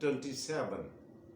27,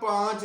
5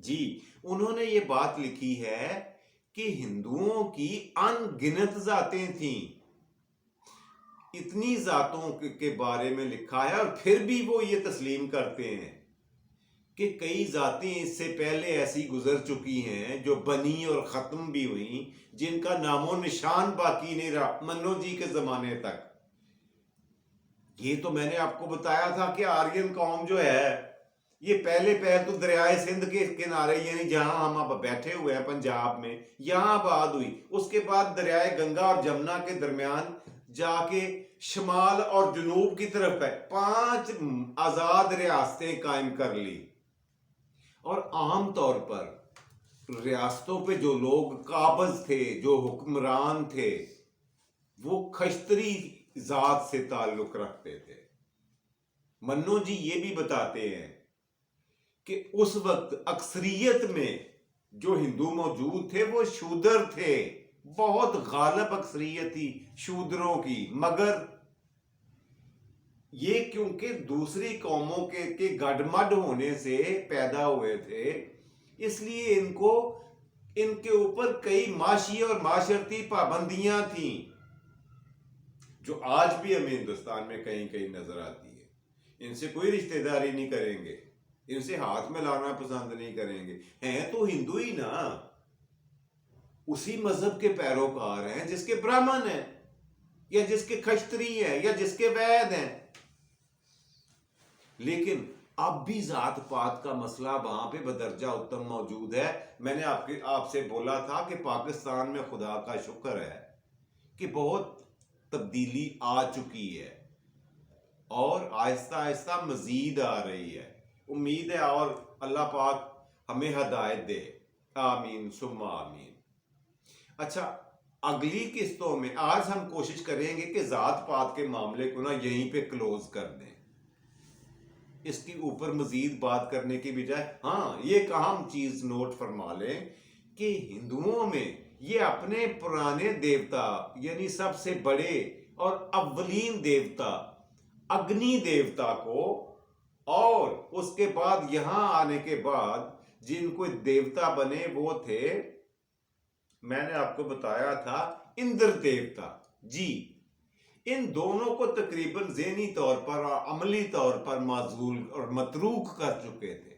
جی انہوں نے یہ بات لکھی ہے کہ ہندوؤں کی انگنت ذاتیں تھیں، اتنی ذاتوں کے بارے میں لکھا ہے، اور پھر بھی وہ یہ تسلیم کرتے ہیں کہ کئی ذاتیں اس سے پہلے ایسی گزر چکی ہیں جو بنی اور ختم بھی ہوئیں، جن کا نام و نشان باقی نہیں رہا منو جی کے زمانے تک۔ یہ تو میں نے آپ کو بتایا تھا کہ آرین قوم جو ہے یہ پہلے تو دریائے سندھ کے کنارے، یعنی جہاں ہم اب بیٹھے ہوئے ہیں پنجاب میں، یہاں آباد ہوئی۔ اس کے بعد دریائے گنگا اور جمنا کے درمیان جا کے شمال اور جنوب کی طرف ہے 5 آزاد ریاستیں قائم کر لی، اور عام طور پر ریاستوں پہ جو لوگ قابض تھے، جو حکمران تھے، وہ کھشتری ذات سے تعلق رکھتے تھے۔ منو جی یہ بھی بتاتے ہیں کہ اس وقت اکثریت میں جو ہندو موجود تھے وہ شودر تھے، بہت غالب اکثریت تھی شودروں کی، مگر یہ کیونکہ دوسری قوموں کے گڈمڈ ہونے سے پیدا ہوئے تھے، اس لیے ان کے اوپر کئی معاشی اور معاشرتی پابندیاں تھیں، جو آج بھی ہمیں ہندوستان میں کہیں کہیں نظر آتی ہے۔ ان سے کوئی رشتہ داری نہیں کریں گے، ان سے ہاتھ میں لانا پسند نہیں کریں گے، ہیں تو ہندو ہی نا، اسی مذہب کے پیروکار ہیں جس کے برہمن ہیں، یا جس کے کھشتری ہیں، یا جس کے وید ہیں۔ لیکن اب بھی ذات پات کا مسئلہ وہاں پہ بدرجہ اتم موجود ہے۔ میں نے آپ سے بولا تھا کہ پاکستان میں خدا کا شکر ہے کہ بہت تبدیلی آ چکی ہے، اور آہستہ آہستہ مزید آ رہی ہے۔ امید ہے اور اللہ پاک ہمیں ہدایت دے، آمین ثم آمین۔ اچھا، اگلی قسطوں میں آج ہم کوشش کریں گے کہ ذات پات کے معاملے کو یہیں پہ کلوز کر دیں، اس کے اوپر مزید بات کرنے کی بجائے۔ ہاں، یہ ایک اہم چیز نوٹ فرما لیں کہ ہندوؤں میں یہ اپنے پرانے دیوتا، یعنی سب سے بڑے اور اولین دیوتا اگنی دیوتا کو، اور اس کے بعد یہاں آنے کے بعد جن کو دیوتا بنے وہ تھے، میں نے آپ کو بتایا تھا اندر دیوتا۔ جی ان دونوں کو تقریباً ذہنی طور پر اور عملی طور پر معزول اور متروک کر چکے تھے۔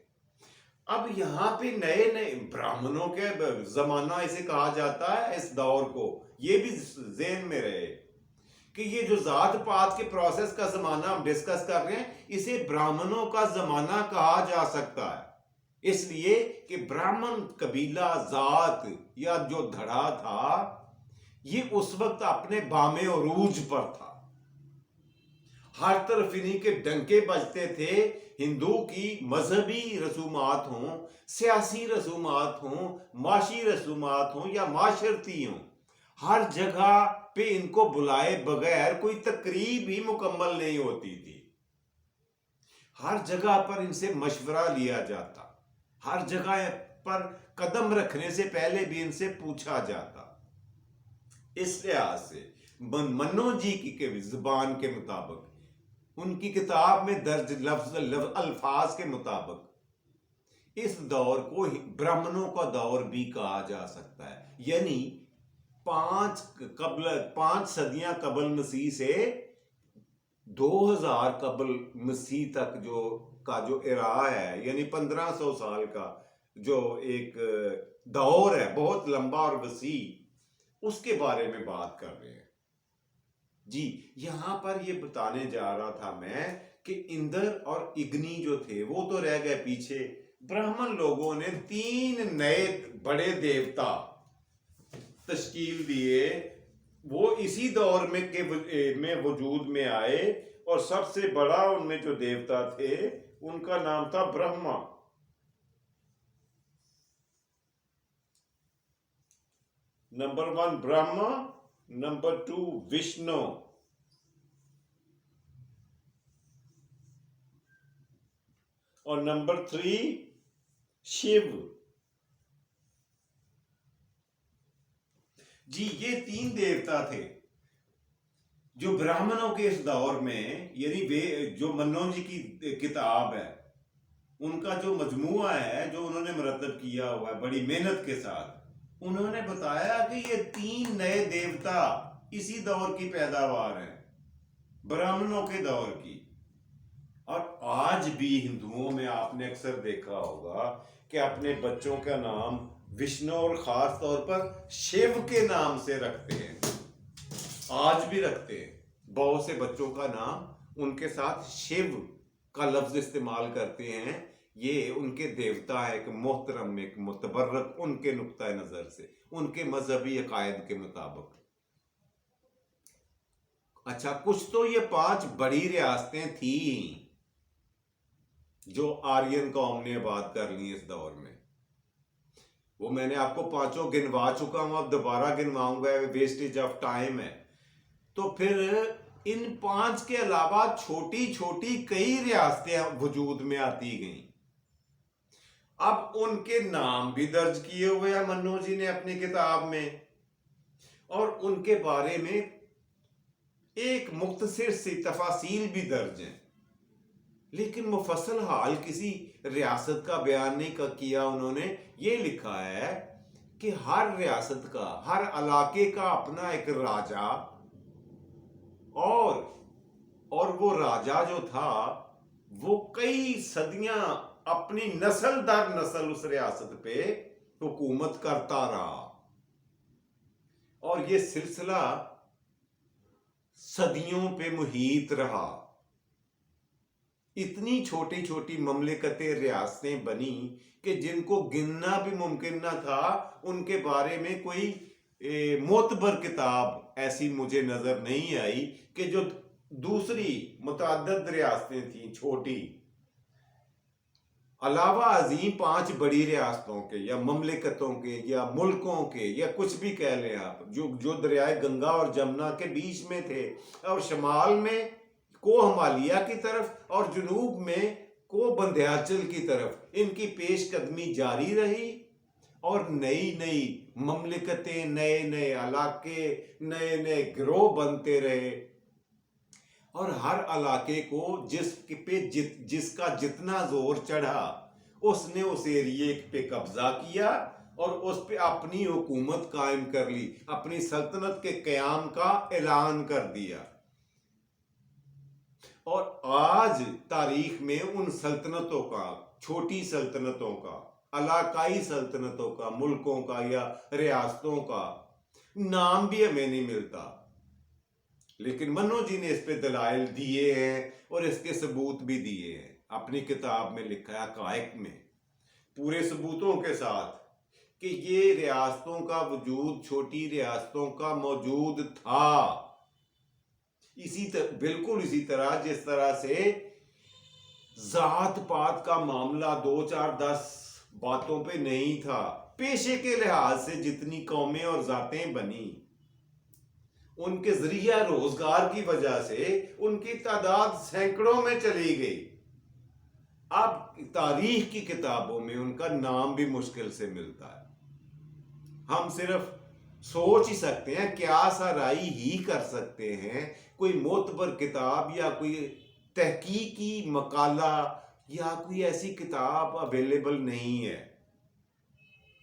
اب یہاں پہ نئے براہمنوں کے زمانہ اسے کہا جاتا ہے، اس دور کو یہ بھی ذہن میں رہے کہ یہ جو ذات پات کے پروسیس کا زمانہ ہم ڈسکس کر رہے ہیں، اسے براہمنوں کا زمانہ کہا جا سکتا ہے، اس لیے کہ براہمن قبیلہ ذات یا جو دھڑا تھا یہ اس وقت اپنے بام عروج پر تھا، ہر طرف انہی کے ڈنکے بجتے تھے۔ ہندو کی مذہبی رسومات ہوں، سیاسی رسومات ہوں، معاشی رسومات ہوں یا معاشرتی ہوں، ہر جگہ پہ ان کو بلائے بغیر کوئی تقریب ہی مکمل نہیں ہوتی تھی۔ ہر جگہ پر ان سے مشورہ لیا جاتا، ہر جگہ پر قدم رکھنے سے پہلے بھی ان سے پوچھا جاتا۔ اس لحاظ سے منو جی کی زبان کے مطابق، ان کی کتاب میں درج لفظ الفاظ کے مطابق، اس دور کو برہمنوں کا دور بھی کہا جا سکتا ہے، یعنی 5 صدیاں قبل مسیح سے 2000 قبل مسیح تک جو ایرا ہے، یعنی 1500 سال کا جو ایک دور ہے، بہت لمبا اور وسیع، اس کے بارے میں بات کر رہے ہیں۔ جی یہاں پر یہ بتانے جا رہا تھا میں کہ اندر اور اگنی جو تھے وہ تو رہ گئے پیچھے، برہمن لوگوں نے 3 نئے بڑے دیوتا تشکیل دیے، وہ اسی دور میں وجود میں آئے، اور سب سے بڑا ان میں جو دیوتا تھے ان کا نام تھا برہما۔ نمبر 1 برہما، نمبر 2 وشنو، اور نمبر 3 شیو۔ جی یہ 3 دیوتا تھے جو براہمنوں کے اس دور میں، یعنی جو منو جی کی کتاب ہے ان کا جو مجموعہ ہے جو انہوں نے مرتب کیا ہوا ہے بڑی محنت کے ساتھ، انہوں نے بتایا کہ یہ 3 نئے دیوتا اسی دور کی پیداوار ہیں، برہمنوں کے دور کی۔ اور آج بھی ہندوؤں میں آپ نے اکثر دیکھا ہوگا کہ اپنے بچوں کا نام وشنو اور خاص طور پر شیو کے نام سے رکھتے ہیں، آج بھی رکھتے ہیں۔ بہت سے بچوں کا نام ان کے ساتھ شیو کا لفظ استعمال کرتے ہیں، یہ ان کے دیوتا ہے، ایک محترم، ایک متبرک ان کے نقطہ نظر سے، ان کے مذہبی عقائد کے مطابق۔ اچھا، کچھ تو یہ 5 بڑی ریاستیں تھیں جو آرین قوم نے آباد کر لی اس دور میں، وہ میں نے آپ کو 5 گنوا چکا ہوں، اب دوبارہ گنواؤں گا، ویسٹیج آف ٹائم ہے۔ تو پھر ان 5 کے علاوہ چھوٹی چھوٹی کئی ریاستیں وجود میں آتی گئیں۔ اب ان کے نام بھی درج کیے ہوئے ہیں منو جی نے اپنی کتاب میں، اور ان کے بارے میں ایک مختصر سی تفاصیل بھی درج ہیں، لیکن مفصل حال کسی ریاست کا بیان نہیں کیا۔ انہوں نے یہ لکھا ہے کہ ہر ریاست کا، ہر علاقے کا اپنا ایک راجا، اور وہ راجا جو تھا وہ کئی صدیاں اپنی نسل در نسل اس ریاست پہ حکومت کرتا رہا، اور یہ سلسلہ صدیوں پہ محیط رہا۔ اتنی چھوٹی چھوٹی مملکتیں، ریاستیں بنی کہ جن کو گننا بھی ممکن نہ تھا۔ ان کے بارے میں کوئی معتبر کتاب ایسی مجھے نظر نہیں آئی کہ جو دوسری متعدد ریاستیں تھیں چھوٹی، علاوہ عظیم 5 بڑی ریاستوں کے یا مملکتوں کے یا ملکوں کے یا کچھ بھی کہہ لیں آپ، جو دریائے گنگا اور جمنا کے بیچ میں تھے، اور شمال میں کو ہمالیہ کی طرف اور جنوب میں کو بندھیاچل کی طرف ان کی پیش قدمی جاری رہی، اور نئی نئی مملکتیں، نئے نئے علاقے، نئے نئے گروہ بنتے رہے، اور ہر علاقے کو جس کا جتنا زور چڑھا اس نے اس ایریے پہ قبضہ کیا اور اس پہ اپنی حکومت قائم کر لی، اپنی سلطنت کے قیام کا اعلان کر دیا۔ اور آج تاریخ میں ان سلطنتوں کا، چھوٹی سلطنتوں کا، علاقائی سلطنتوں کا، ملکوں کا یا ریاستوں کا نام بھی ہمیں نہیں ملتا، لیکن منو جی نے اس پہ دلائل دیے ہیں اور اس کے ثبوت بھی دیے ہیں، اپنی کتاب میں لکھا ہے حقائق میں پورے ثبوتوں کے ساتھ کہ یہ ریاستوں کا وجود چھوٹی ریاستوں کا موجود تھا، بالکل اسی طرح جس طرح سے ذات پات کا معاملہ 2 4 10 باتوں پہ نہیں تھا۔ پیشے کے لحاظ سے جتنی قومیں اور ذاتیں بنی، ان کے ذریعہ روزگار کی وجہ سے ان کی تعداد سینکڑوں میں چلی گئی۔ اب تاریخ کی کتابوں میں ان کا نام بھی مشکل سے ملتا ہے۔ ہم صرف سوچ ہی سکتے ہیں، کیا سرائی ہی کر سکتے ہیں، کوئی معتبر کتاب یا کوئی تحقیقی مقالہ یا کوئی ایسی کتاب اویلیبل نہیں ہے۔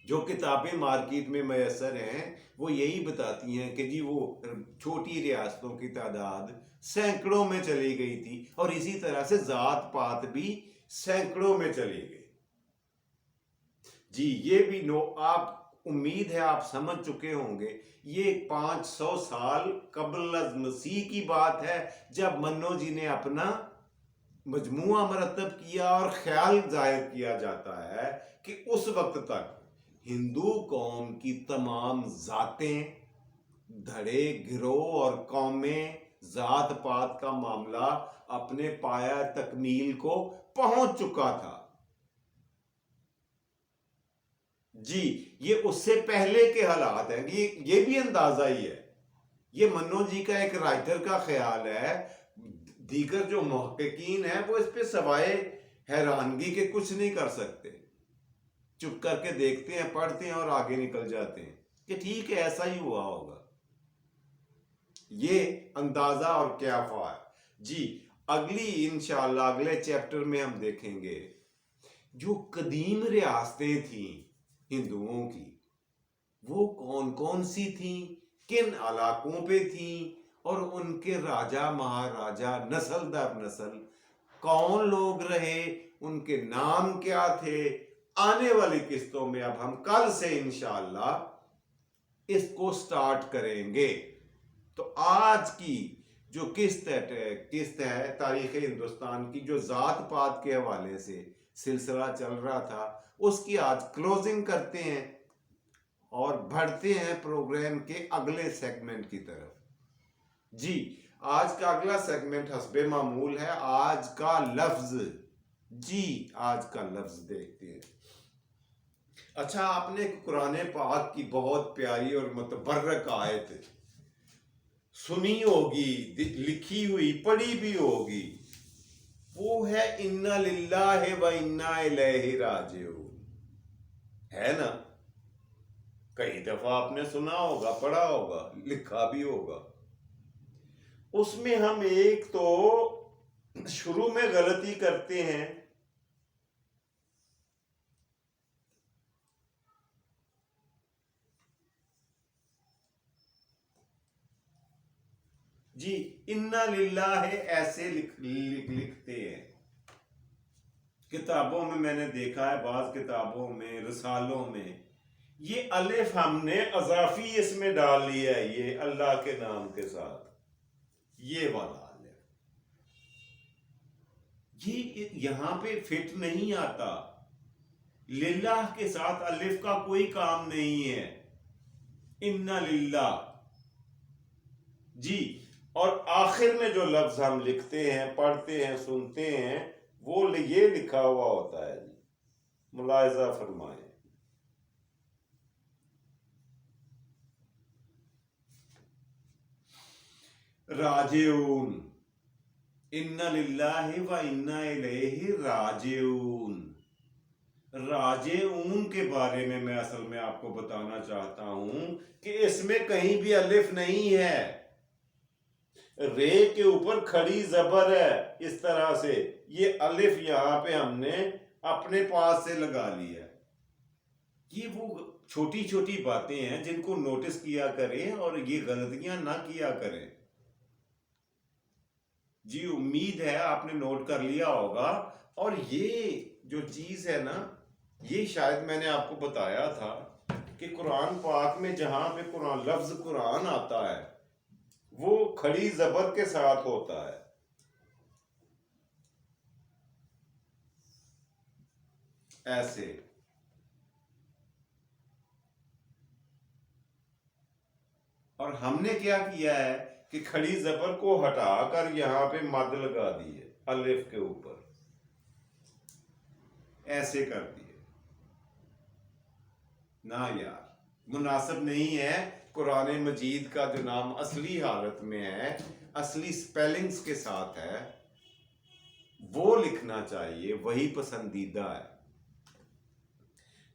جو کتابیں مارکیٹ میں میسر ہیں وہ یہی بتاتی ہیں کہ جی وہ چھوٹی ریاستوں کی تعداد سینکڑوں میں چلی گئی تھی، اور اسی طرح سے ذات پات بھی سینکڑوں میں چلی گئی۔ جی یہ بھی آپ امید ہے آپ سمجھ چکے ہوں گے، یہ 500 سال قبل از مسیح کی بات ہے جب منو جی نے اپنا مجموعہ مرتب کیا، اور خیال ظاہر کیا جاتا ہے کہ اس وقت تک ہندو قوم کی تمام ذاتیں، دھڑے، گروہ اور قومیں، ذات پات کا معاملہ اپنے پایہ تکمیل کو پہنچ چکا تھا۔ جی یہ اس سے پہلے کے حالات ہیں، یہ بھی اندازہ ہی ہے، یہ منو جی کا ایک رائٹر کا خیال ہے، دیگر جو محققین ہیں وہ اس پہ سوائے حیرانگی کے کچھ نہیں کر سکتے، چپ کر کے دیکھتے ہیں، پڑھتے ہیں اور آگے نکل جاتے ہیں کہ ٹھیک ہے ایسا ہی ہوا ہوگا۔ یہ اندازہ اور قیافہ ہے۔ جی اگلی انشاءاللہ اگلے چیپٹر میں ہم دیکھیں گے جو قدیم ریاستیں تھیں ہندوؤں کی، وہ کون کون سی تھیں، کن علاقوں پہ تھیں، اور ان کے راجا مہاراجا نسل در نسل کون لوگ رہے، ان کے نام کیا تھے، آنے والی قسطوں میں اب ہم کل سے انشاءاللہ اس کو سٹارٹ کریں گے۔ تو آج کی جو قسط ہے تاریخ ہندوستان کی، جو ذات پات کے حوالے سے سلسلہ چل رہا تھا، اس کی آج کلوزنگ کرتے ہیں اور بڑھتے ہیں پروگرام کے اگلے سیگمنٹ کی طرف۔ جی آج کا اگلا سیگمنٹ حسب معمول ہے آج کا لفظ۔ جی آج کا لفظ دیکھتے ہیں۔ اچھا، آپ نے قرآن پاک کی بہت پیاری اور متبرک آیت سنی ہوگی، لکھی ہوئی پڑھی بھی ہوگی، وہ ہے اِنَّ لِلَّهِ وَإِنَّا إِلَيْهِ رَاجِعُونَ، ہے نا؟ کئی دفعہ آپ نے سنا ہوگا، پڑھا ہوگا، لکھا بھی ہوگا۔ اس میں ہم ایک تو شروع میں غلطی کرتے ہیں، جی اِنَّ لِلَّهِ ایسے لکھتے ہیں کتابوں میں نے دیکھا ہے، بعض کتابوں میں، رسالوں میں یہ الف ہم نے اضافی اس میں ڈال لیا ہے، یہ اللہ کے نام کے ساتھ یہ والا الف، یہ یہاں پہ فٹ نہیں آتا۔ للہ کے ساتھ الف کا کوئی کام نہیں ہے، اِنَّ للہ۔ جی اور آخر میں جو لفظ ہم لکھتے ہیں، پڑھتے ہیں، سنتے ہیں، وہ یہ لکھا ہوا ہوتا ہے۔ جی ملاحظہ فرمائیں۔ راجعون، اِنَّ لِلَّهِ وَإِنَّا إِلَيْهِ راجعون۔ راجعون کے بارے میں اصل میں آپ کو بتانا چاہتا ہوں کہ اس میں کہیں بھی الف نہیں ہے، رے کے اوپر کھڑی زبر ہے، اس طرح سے یہ الف یہاں پہ ہم نے اپنے پاس سے لگا لیا۔ یہ وہ چھوٹی چھوٹی باتیں ہیں جن کو نوٹس کیا کریں اور یہ غلطیاں نہ کیا کریں۔ جی امید ہے آپ نے نوٹ کر لیا ہوگا۔ اور یہ جو چیز ہے نا، یہ شاید میں نے آپ کو بتایا تھا کہ قرآن پاک میں جہاں پہ لفظ قرآن آتا ہے وہ کھڑی زبر کے ساتھ ہوتا ہے، ایسے۔ اور ہم نے کیا کیا ہے کہ کھڑی زبر کو ہٹا کر یہاں پہ مد لگا دی ہے الف کے اوپر، ایسے کر دیے۔ نہ یار، مناسب نہیں ہے۔ قرآن مجید کا جو نام اصلی حالت میں ہے، اصلی سپیلنگز کے ساتھ ہے، وہ لکھنا چاہیے، وہی پسندیدہ ہے۔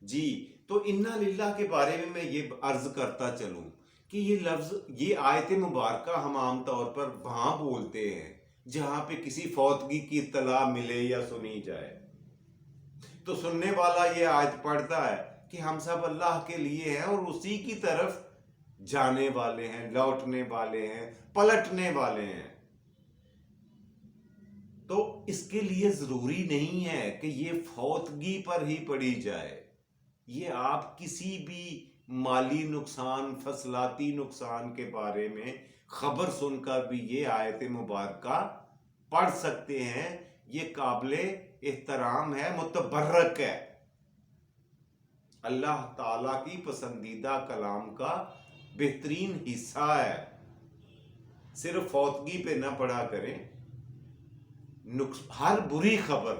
جی تو اِنَّ لِلَّهِ کے بارے میں یہ عرض کرتا چلوں کہ یہ لفظ، یہ آیت مبارکہ ہم عام طور پر وہاں بولتے ہیں جہاں پہ کسی فوتگی کی اطلاع ملے یا سنی جائے، تو سننے والا یہ آیت پڑھتا ہے کہ ہم سب اللہ کے لیے ہیں اور اسی کی طرف جانے والے ہیں، لوٹنے والے ہیں، پلٹنے والے ہیں۔ تو اس کے لیے ضروری نہیں ہے کہ یہ فوتگی پر ہی پڑھی جائے، یہ آپ کسی بھی مالی نقصان، فصلاتی نقصان کے بارے میں خبر سن کر بھی یہ آیت مبارکہ پڑھ سکتے ہیں۔ یہ قابل احترام ہے، متبرک ہے، اللہ تعالیٰ کی پسندیدہ کلام کا بہترین حصہ ہے۔ صرف فوتگی پہ نہ پڑھا کریں، ہر بری خبر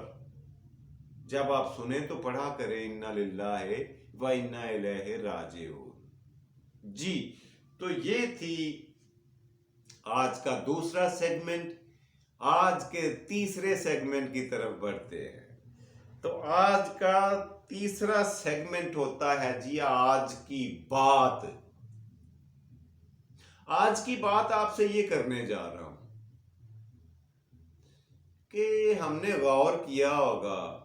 جب آپ سنیں تو پڑھا کریں اِنَّ لِلَّهِ وَإِنَّا إِلَيْهِ راجعون۔ جی تو یہ تھی آج کا دوسرا سیگمنٹ۔ آج کے تیسرے سیگمنٹ کی طرف بڑھتے ہیں۔ تو آج کا تیسرا سیگمنٹ ہوتا ہے جی آج کی بات۔ آج کی بات آپ سے یہ کرنے جا رہا ہوں کہ ہم نے غور کیا ہوگا